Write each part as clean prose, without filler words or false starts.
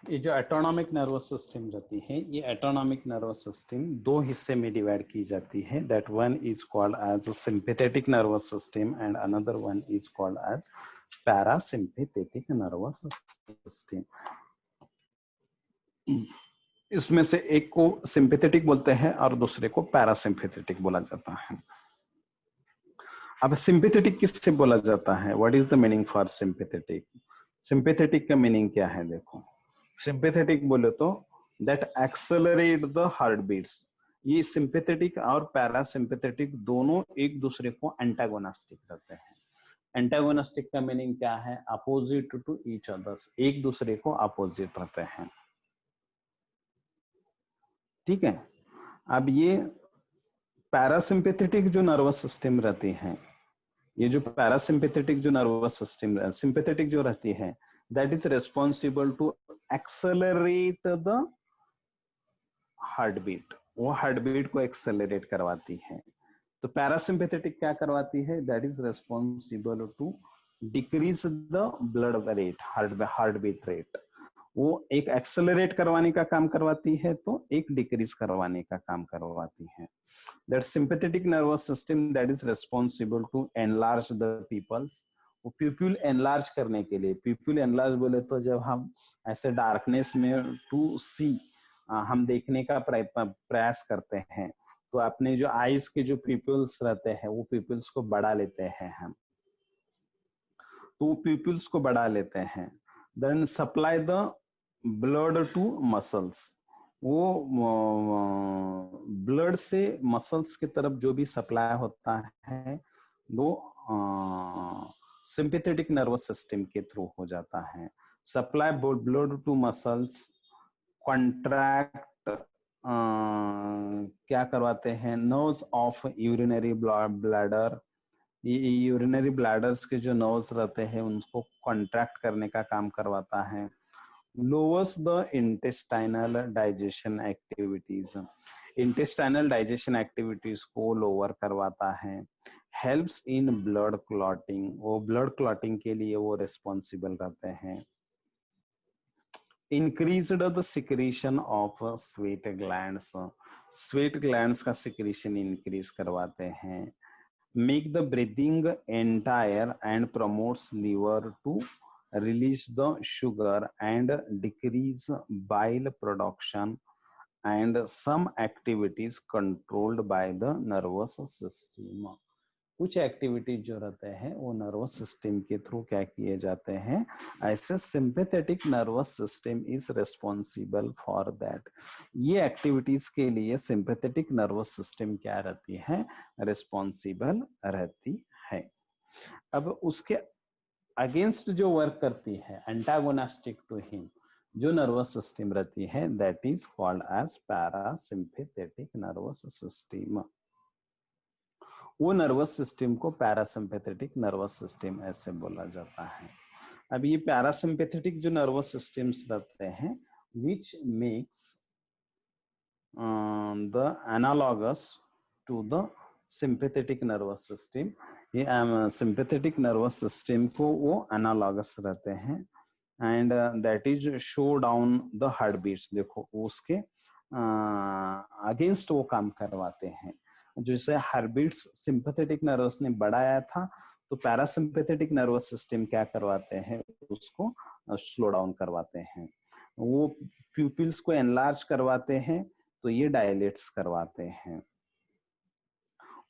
ये जो autonomic nervous system रहती है, ये एटोनॉमिक नर्वस सिस्टम दो हिस्से में डिवाइड की जाती है. That one is called as sympathetic nervous system and another one is called as parasympathetic nervous system. इसमें से एक को सिंपैथेटिक बोलते हैं और दूसरे को पैरासिम्पैथेटिक बोला जाता है. अब सिंपैथेटिक किससे बोला जाता है? What is the meaning for sympathetic? Sympathetic का मीनिंग क्या है? देखो, सिंपैथेटिक बोले तो that accelerate the heart beats. ये सिंपैथेटिक और पैरासिम्पैथेटिक दोनों एक दूसरे को एंटागोनिस्टिक रहते हैं. एंटागोनिस्टिक का मीनिंग क्या है? अपोजिट टू ईच अदर्स, एक दूसरे को अपोजिट रहते हैं. ठीक है. अब ये पैरासिम्पैथेटिक जो नर्वस सिस्टम रहती है, ये जो पैरासिम्पैथेटिक जो नर्वस सिस्टम, सिंपैथेटिक जो रहती है, that is responsible to accelerate the heart beat. वो हार्ट बीट को एक्सेलरेट करवाती है. तो पैरासिम्पैथेटिक क्या करवाती है? That is responsible to decrease the blood rate, heart beat rate. वो एक एक्सेलरेट करवाने का काम करवाती है तो एक डिक्रीज करवाने का काम करवाती है. That sympathetic nervous system that is responsible to enlarge the pupils. वो पीपल एनलार्ज करने के लिए, पीपल एनलार्ज बोले तो जब हम ऐसे डार्कनेस में टू सी, हम देखने का प्रयास करते हैं, तो अपने जो आईज के जो पीपल्स रहते हैं वो पीपल्स को बढ़ा लेते हैं हम. तो वो पीपल्स को बढ़ा लेते हैं. Then supply the blood to muscles. वो ब्लड से मसल्स की तरफ जो भी सप्लाई होता है वो सिंपैथेटिक नर्वस सिस्टम के थ्रू हो जाता है. Supply blood to muscles, contract क्या करवाते हैं? Nerves of urinary bladder. ये यूरिनरी ब्लैडर्स के जो नर्व्स रहते हैं उनको कॉन्ट्रैक्ट करने का काम करवाता है. Lowers the intestinal digestion activities. Intestinal digestion activities को लोअर करवाता है. Helps in blood clotting. वो ब्लड क्लॉटिंग के लिए वो रिस्पॉन्सिबल रहते हैं. Increased the secretion of sweat glands. Sweat glands का सिक्रीशन इंक्रीज करवाते हैं. Make the breathing entire and promotes liver to release the sugar and decrease bile production, and some activities controlled by the nervous system. कुछ activities जो रहते हैं वो nervous system के through क्या किए जाते हैं? ऐसे sympathetic nervous system is responsible for that. ये एक्टिविटीज के लिए सिंपैथेटिक नर्वस सिस्टम क्या रहती है? रिस्पॉन्सिबल रहती है. अब उसके अगेंस्ट जो वर्क करती है, एंटागोनिस्टिक टू हिम, जो नर्वस सिस्टम रहती है, that is called as parasympathetic nervous system. वो नर्वस सिस्टम को पैरासिम्पैथेटिक नर्वस सिस्टम ऐसे बोला जाता है. अब ये पैरासिम्पैथेटिक जो नर्वस सिस्टम्स रहते हैं, which makes the analogous to the sympathetic nervous system. ये सिंपैथेटिक नर्वस सिस्टम को वो एनालॉगस रहते हैं. And that is slow down the heart beats. देखो उसके अगेंस्ट वो काम करवाते हैं. जैसे हार्ट बीट्स सिंपैथेटिक नर्वस ने बढ़ाया था, तो पैरासिम्पैथेटिक नर्वस सिस्टम क्या करवाते हैं? उसको स्लो डाउन करवाते हैं. वो प्यूपिल्स को एनलार्ज करवाते हैं, तो ये डायलेट्स करवाते हैं.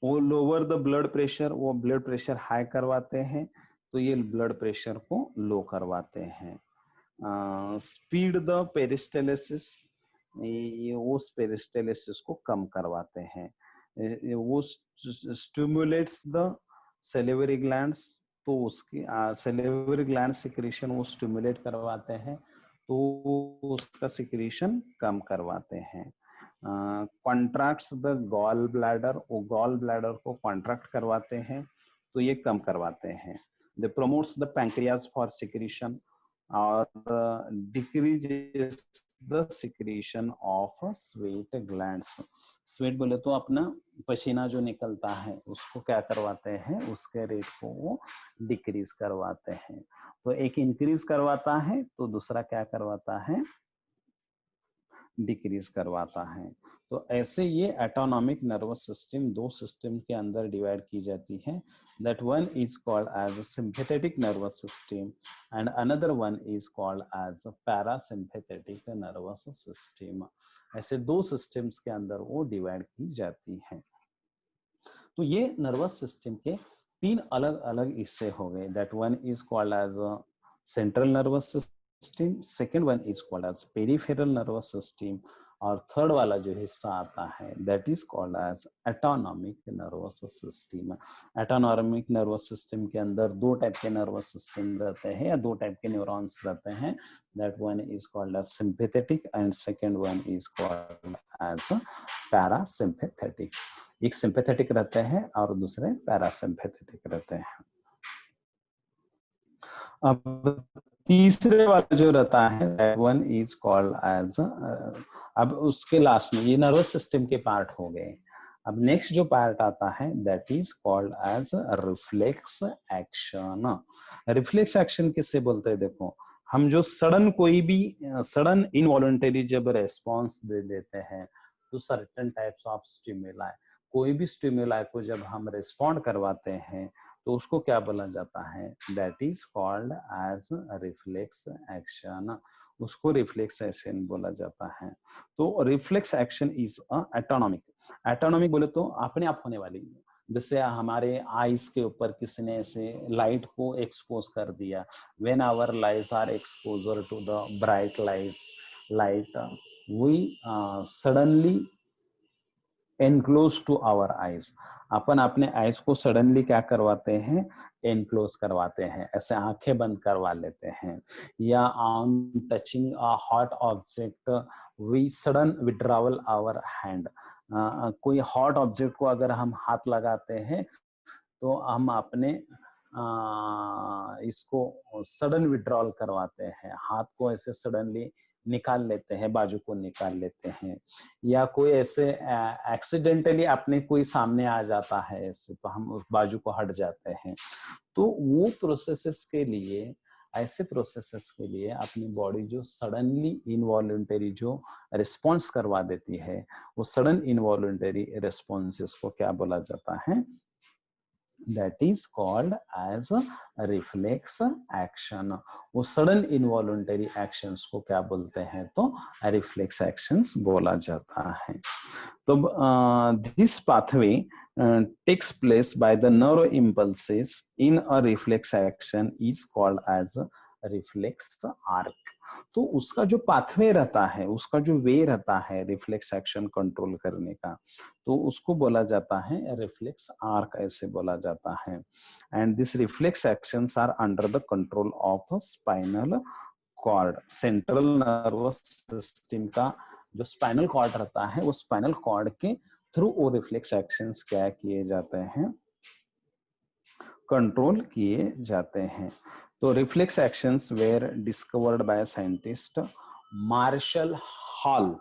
वो लोअर द ब्लड प्रेशर, वो ब्लड प्रेशर हाई करवाते हैं, तो ये ब्लड प्रेशर को लो करवाते हैं. स्पीड द पेरिस्टेलिसिस, ये उस पेरिस्टेलिसिस को कम करवाते हैं. वो स्टिमुलेट्स द सेलिवरी ग्लैंड्स, तो उसकी सेलिवरी ग्लैंड सिक्रीशन वो स्टिमुलेट करवाते हैं, तो उसका सिक्रीशन कम करवाते हैं. कॉन्ट्रैक्ट्स द गॉल ब्लैडर, वो गॉल ब्लैडर को कॉन्ट्रैक्ट करवाते हैं, तो ये कम करवाते हैं. They promotes the pancreas for secretion और decrease the secretion of sweat glands. Sweat बोले तो अपना पसीना जो निकलता है उसको क्या करवाते हैं, उसके रेट को वो डिक्रीज करवाते हैं। तो एक इंक्रीज करवाता है तो दूसरा क्या करवाता है, डिक्रीज करवाता है। तो ऐसे ये एटोनॉमिक नर्वस सिस्टम दो सिस्टम के अंदर डिवाइड की जाती है। That one is called as sympathetic nervous system and another one is called as parasympathetic nervous system. ऐसे दो सिस्टम्स के अंदर वो डिवाइड की जाती है। तो ये नर्वस सिस्टम के तीन अलग अलग हिस्से हो गए। That one is called as central nervous system, second one is called as peripheral nervous system, और थर्ड वाला जो हिस्सा आता है that is called as autonomic nervous system. Autonomic nervous system के अंदर दो टाइप के नर्वस सिस्टम रहते हैं या दो टाइप के न्यूरॉन्स रहते हैं। That one is called as sympathetic and second one is called as parasympathetic. एक सिंपैथेटिक रहते हैं और दूसरे पैरासिम्पैथेटिक रहते हैं। अब तीसरे वाला जो रहता है that one is called as, अब उसके लास्ट में ये नर्वस सिस्टम के पार्ट हो गए। अब नेक्स्ट जो पार्ट आता है that is called as reflex action. Reflex action किससे बोलते हैं, देखो हम जो सडन कोई भी सडन इनवॉलंटरी जब रेस्पॉन्स दे देते हैं तो सर्टेन टाइप्स ऑफ स्टिमुलाई, कोई भी स्टिमुलाई को जब हम रिस्पॉन्ड करवाते हैं तो उसको क्या बोला जाता है, that is called as reflex action. उसको रिफ्लेक्स एक्शन बोला जाता है। तो reflex action is autonomic. Autonomic बोले तो अपने आप होने वाली, जैसे हमारे आईज के ऊपर किसी ने ऐसे लाइट को एक्सपोज कर दिया, when our lies are exposure to the bright light we suddenly enclose to our eyes. अपन अपने आईज को सडनली क्या करवाते हैं, एनक्लोज करवाते हैं, ऐसे आंखें बंद करवा लेते हैं। या on touching a hot object we sudden withdrawal our hand. कोई हॉट ऑब्जेक्ट को अगर हम हाथ लगाते हैं तो हम अपने इसको सडन विड्रॉल करवाते हैं, हाथ को ऐसे सडनली निकाल लेते हैं, बाजू को निकाल लेते हैं। या कोई ऐसे एक्सीडेंटली अपने कोई सामने आ जाता है ऐसे तो हम उस बाजू को हट जाते हैं। तो वो प्रोसेसेस के लिए, ऐसे प्रोसेसेस के लिए अपनी बॉडी जो सडनली इनवॉल्यूंटरी जो रिस्पॉन्स करवा देती है, वो सडन इनवॉल्यूंटरी रिस्पॉन्सेस को क्या बोला जाता है, that is called as reflex action. वो सडन इनवॉलंटरी एक्शंस को क्या बोलते हैं, तो रिफ्लेक्स एक्शंस बोला जाता है। तो this pathway takes place by the nerve impulses in a reflex action is called as reflex arc. तो उसका जो पाथवे रहता है, उसका जो वे रहता है रिफ्लेक्स एक्शन कंट्रोल करने का, तो उसको बोला जाता है रिफ्लेक्स आर्क, ऐसे बोला जाता है। And this reflex actions are under the control of spinal cord. Central nervous system का जो स्पाइनल कॉर्ड रहता है, वो स्पाइनल कॉर्ड के थ्रू वो रिफ्लेक्स एक्शंस क्या किए जाते हैं, कंट्रोल किए जाते हैं। तो reflex actions were discovered by scientist Marshall Hall.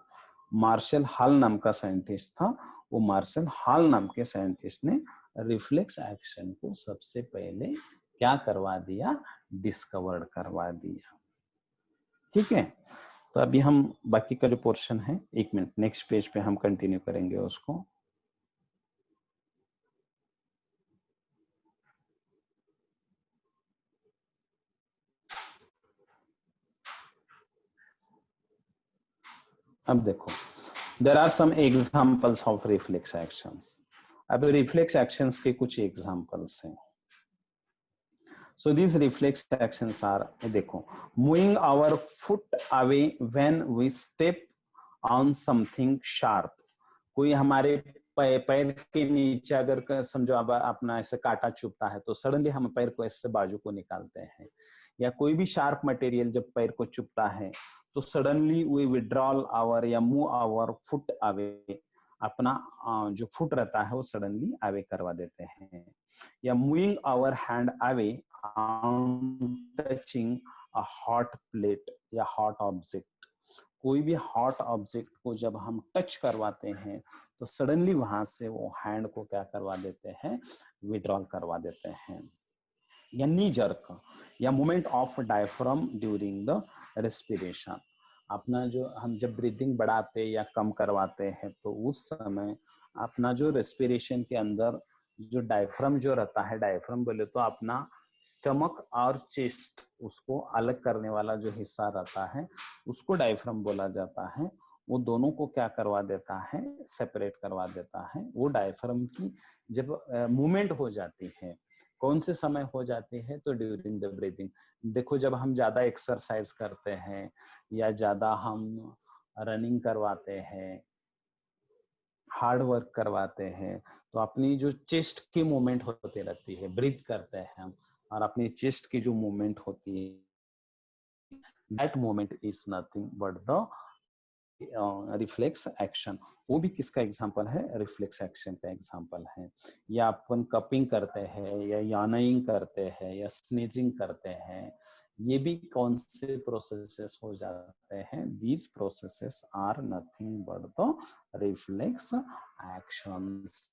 Marshall Hall नाम का साइंटिस्ट था। वो मार्शल हॉल नाम के साइंटिस्ट ने रिफ्लेक्स एक्शन को सबसे पहले क्या करवा दिया, डिस्कवर्ड करवा दिया। ठीक है, तो अभी हम बाकी का जो पोर्शन है, एक मिनट, नेक्स्ट पेज पे हम कंटिन्यू करेंगे उसको। अब देखो, there are some examples of reflex actions. अब रिफ्लेक्स एक्शंस के कुछ एग्जाम्पल्स हैं। So this reflex actions are, देखो, moving our foot away when we step on something sharp. कोई हमारे पैर के नीचे अगर समझो अब अपना ऐसे कांटा चुभता है तो सडनली हम पैर को ऐसे बाजू को निकालते हैं। या कोई भी शार्प मटेरियल जब पैर को चुभता है तो सडनली वी विड्रॉल आवर या मूव आवर फुट अवे, अपना जो फुट रहता है वो सडनली अवे करवा देते हैं। या moving our hand away on touching a hot plate या हॉट ऑब्जेक्ट। कोई भी हॉट ऑब्जेक्ट को जब हम टच करवाते हैं तो सडनली वहां से वो हैंड को क्या करवा देते हैं, विड्रॉल करवा देते हैं। या नी जर्क या movement of diaphragm during the respiration, अपना जो हम जब ब्रीदिंग बढ़ाते या कम करवाते हैं तो उस समय अपना जो रेस्पिरेशन के अंदर जो डायफ्राम जो रहता है, डायफ्राम बोले तो अपना स्टमक और चेस्ट उसको अलग करने वाला जो हिस्सा रहता है उसको डायफ्राम बोला जाता है। वो दोनों को क्या करवा देता है, सेपरेट करवा देता है। वो डायफ्राम की जब मूवमेंट हो जाती है, कौन से समय हो जाती है, तो ड्यूरिंग द ब्रीदिंग। देखो जब हम ज्यादा एक्सरसाइज करते हैं या ज्यादा हम रनिंग करवाते हैं, हार्ड वर्क करवाते हैं, तो अपनी जो चेस्ट की मूवमेंट होती रहती है, ब्रीथ करते हैं हम, और अपनी चेस्ट की जो मूवमेंट होती है, that movement is nothing but the reflex action. वो भी किसका एग्जांपल है, रिफ्लेक्स एक्शन का एग्जांपल है। या अपन कपिंग करते हैं या यानाइंग करते हैं या स्नीजिंग करते हैं, ये भी कौन से प्रोसेसेस हो जाते हैं, these processes are nothing but the reflex actions.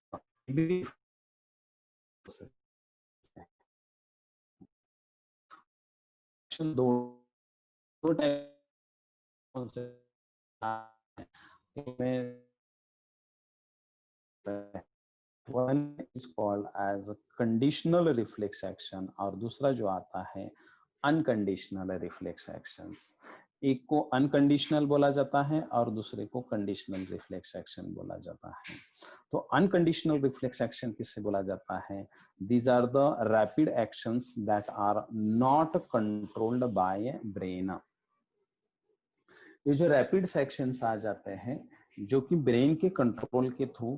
दो टाइप में, one is called as conditional reflex action और दूसरा जो आता है अनकंडीशनल रिफ्लेक्स एक्शंस। एक को अनकंडीशनल बोला जाता है और दूसरे को कंडीशनल रिफ्लेक्स एक्शन बोला जाता है। तो अनकंडीशनल रिफ्लेक्स एक्शन किससे बोला जाता है, these are the rapid actions that are not controlled by brain. ये जो रैपिड सेक्शंस आ जाते हैं जो कि ब्रेन के कंट्रोल के थ्रू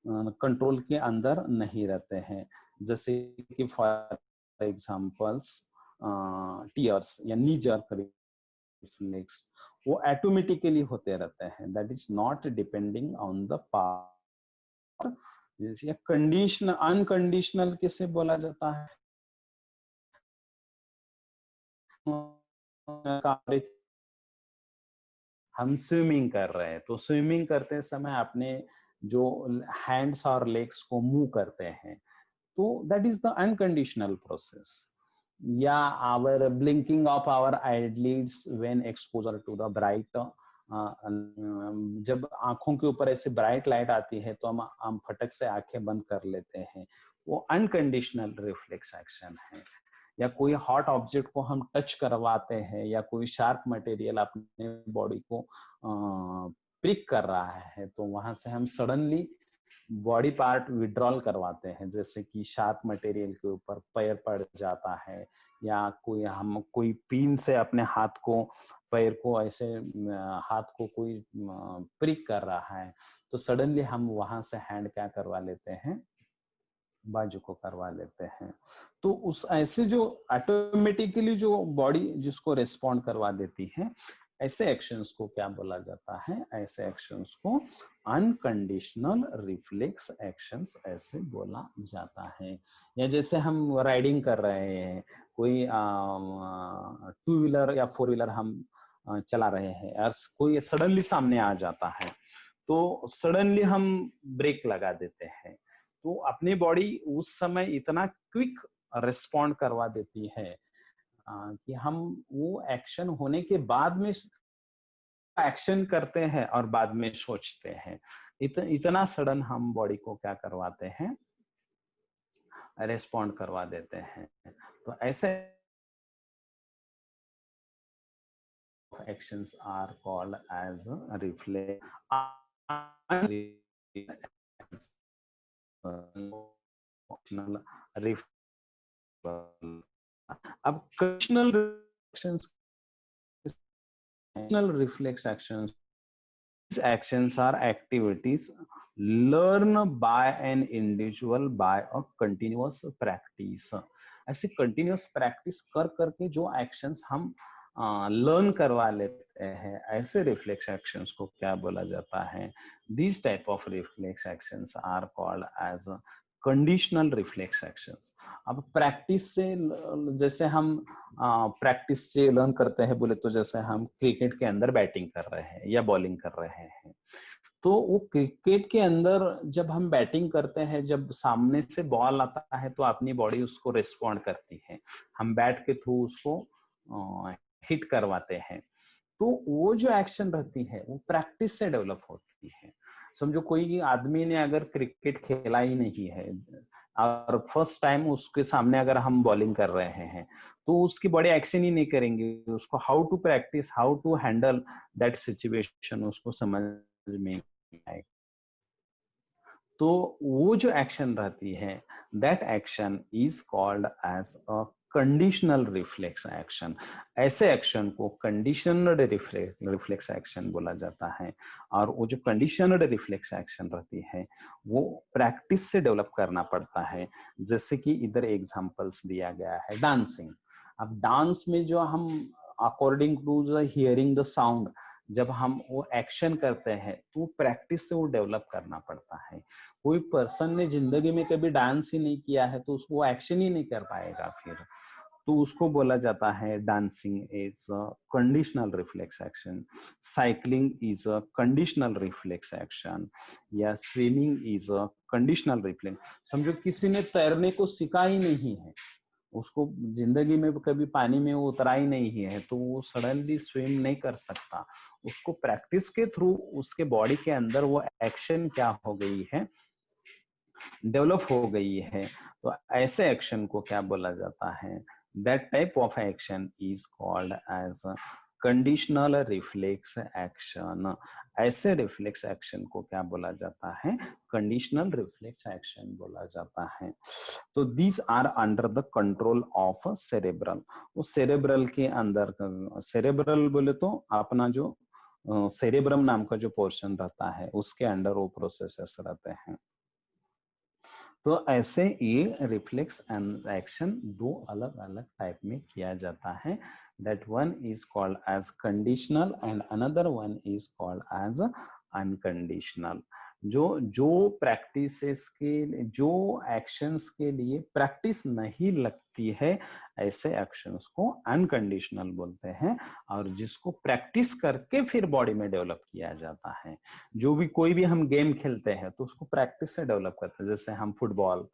कंट्रोल के अंदर नहीं रहते हैं, जैसे कि फॉर एग्जांपल्स टीयर्स या नी जर्क रिफ्लेक्स, वो ऑटोमेटिकली होते रहते हैं, that is not depending on the power. जैसे कंडीशनल अनकंडीशनल किसे बोला जाता है, हम स्विमिंग कर रहे हैं तो स्विमिंग करते समय अपने जो हैंड्स और लेग्स को मूव करते हैं, तो that is the unconditional process. या our blinking of our eyelids when exposure to the bright, जब आंखों के ऊपर ऐसे ब्राइट लाइट आती है तो हम फटक से आंखें बंद कर लेते हैं, वो अनकंडीशनल रिफ्लेक्स एक्शन है। या कोई हॉट ऑब्जेक्ट को हम टच करवाते हैं या कोई शार्प मटेरियल अपने बॉडी को प्रिक कर रहा है तो वहां से हम सडनली बॉडी पार्ट विड्रॉल करवाते हैं, जैसे कि शार्प मटेरियल के ऊपर पैर पड़ जाता है या कोई पिन से अपने हाथ को, पैर को ऐसे हाथ को कोई प्रिक कर रहा है तो सडनली हम वहां से हैंड क्या करवा लेते हैं, बाजू को करवा लेते हैं। तो उस ऐसे जो ऑटोमेटिकली जो बॉडी जिसको रिस्पॉन्ड करवा देती है, ऐसे एक्शंस को क्या बोला जाता है, ऐसे एक्शंस को अनकंडीशनल रिफ्लेक्स एक्शंस ऐसे बोला जाता है। या जैसे हम राइडिंग कर रहे हैं, कोई टू व्हीलर या फोर व्हीलर हम चला रहे हैं और कोई सडनली सामने आ जाता है तो सडनली हम ब्रेक लगा देते हैं, तो अपनी बॉडी उस समय इतना क्विक रिस्पॉन्ड करवा देती है कि हम वो एक्शन होने के बाद में एक्शन करते हैं और बाद में सोचते हैं, इतना सडन हम बॉडी को क्या करवाते हैं, रिस्पॉन्ड करवा देते हैं। तो ऐसे actions are called as reflex अब conditional reflections, reflex actions, these actions are activities learned by an individual by a continuous practice। ऐसे continuous practice कर करके जो actions हम लर्न करवा लेते हैं, ऐसे रिफ्लेक्स एक्शंस को क्या बोला जाता है, these type of reflex actions are called as conditional reflex actions. अब प्रैक्टिस से, जैसे हम प्रैक्टिस से लर्न करते हैं बोले तो, जैसे हम क्रिकेट के अंदर बैटिंग कर रहे हैं या बॉलिंग कर रहे हैं, तो वो क्रिकेट के अंदर जब हम बैटिंग करते हैं, जब सामने से बॉल आता है तो अपनी बॉडी उसको रिस्पॉन्ड करती है, हम बैट के थ्रू उसको हिट करवाते हैं। तो वो जो एक्शन रहती है वो प्रैक्टिस से डेवलप होती है। समझो कोई आदमी ने अगर क्रिकेट खेला ही नहीं है और फर्स्ट टाइम उसके सामने अगर हम बॉलिंग कर रहे हैं, तो उसकी बॉडी एक्शन ही नहीं करेंगे, उसको how to practice, how to handle that situation उसको समझ में नहीं आएगा। तो वो जो एक्शन रहती है, that action is called as a conditional reflex action. ऐसे एक्शन को कंडीशनड रिफ्लेक्स एक्शन बोला जाता है। और वो जो कंडीशनड रिफ्लेक्स एक्शन रहती है वो प्रैक्टिस से डेवलप करना पड़ता है। जैसे कि इधर एग्जांपल्स दिया गया है, डांसिंग। अब डांस में जो हम according to the hearing the sound जब हम वो एक्शन करते हैं तो प्रैक्टिस से वो डेवलप करना पड़ता है। कोई पर्सन ने जिंदगी में कभी डांस ही नहीं किया है तो उसको एक्शन ही नहीं कर पाएगा फिर। तो उसको बोला जाता है dancing is a conditional reflex action, cycling is a conditional reflex action, या swimming is a conditional reflex. समझो किसी ने तैरने को सीखा ही नहीं है, उसको जिंदगी में कभी पानी में वो उतरा ही नहीं है, तो वो सडनली स्विम नहीं कर सकता। उसको प्रैक्टिस के थ्रू उसके बॉडी के अंदर वो एक्शन क्या हो गई है, डेवलप हो गई है। तो ऐसे एक्शन को क्या बोला जाता है, that type of action is called as conditional reflex action. ऐसे रिफ्लेक्स एक्शन को क्या बोला जाता है, कंडीशनल रिफ्लेक्स एक्शन बोला जाता है। तो these are under the control of cerebral. वो सेरेब्रल के अंदर, सेरेब्रल बोले तो अपना जो सेरेब्रम नाम का जो पोर्शन रहता है उसके अंडर वो प्रोसेसेस रहते हैं। तो ऐसे ये रिफ्लेक्स एंड एक्शन दो अलग अलग टाइप में किया जाता है। That one is called as conditional and another one is called as unconditional. जो जो प्रैक्टिसेस के, जो एक्शंस के लिए प्रैक्टिस नहीं लगती है, ऐसे एक्शंस को अनकंडीशनल बोलते हैं। और जिसको प्रैक्टिस करके फिर बॉडी में डेवलप किया जाता है। जो भी कोई भी हम गेम खेलते हैं तो उसको प्रैक्टिस से डेवलप करते हैं। जैसे हम फुटबॉल,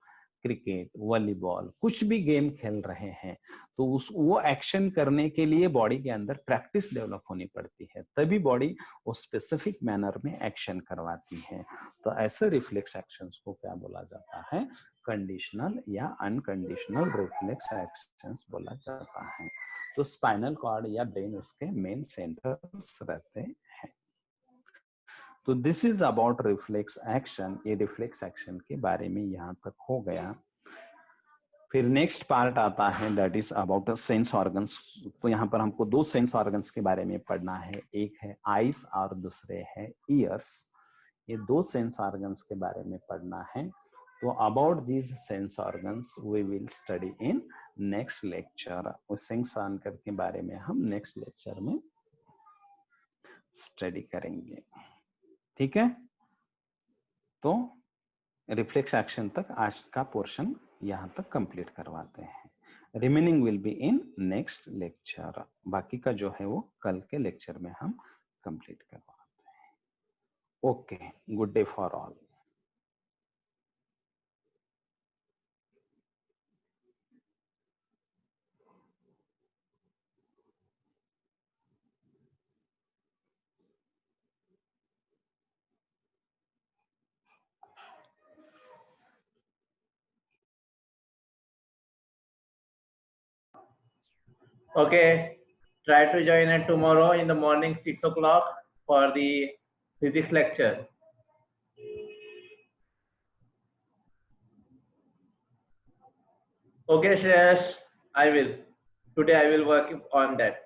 क्रिकेट, वॉलीबॉल, कुछ भी गेम खेल रहे हैं तो उस वो एक्शन करने के लिए बॉडी के अंदर प्रैक्टिस डेवलप होनी पड़ती है, तभी बॉडी वो स्पेसिफिक मैनर में एक्शन करवाती है। तो ऐसे रिफ्लेक्स एक्शंस को क्या बोला जाता है, कंडीशनल या अनकंडीशनल रिफ्लेक्स एक्शंस बोला जाता है। तो स्पाइनल कॉर्ड या ब्रेन उसके मेन सेंटर्स रहते हैं। तो this is about reflex action. ये रिफ्लेक्स एक्शन के बारे में यहाँ तक हो गया। फिर नेक्स्ट पार्ट आता है that is about sense organs. तो यहाँ पर हमको दो सेंस ऑर्गन्स के बारे में पढ़ना है, एक है आईज और दूसरे है ईयर्स। ये दो सेंस ऑर्गन्स के बारे में पढ़ना है। तो about these sense organs we will study in next lecture. उस सेंस ऑर्गन के बारे में हम नेक्स्ट लेक्चर में स्टडी करेंगे, ठीक है। तो रिफ्लेक्स एक्शन तक आज का पोर्शन यहाँ तक कंप्लीट करवाते हैं। Remaining will be in next lecture. बाकी का जो है वो कल के लेक्चर में हम कंप्लीट करवाते हैं। Okay, good day for all. Okay, try to join it tomorrow in the morning 6 o'clock for the physics lecture. Okay, Shreyash, I will. Today I will work on that.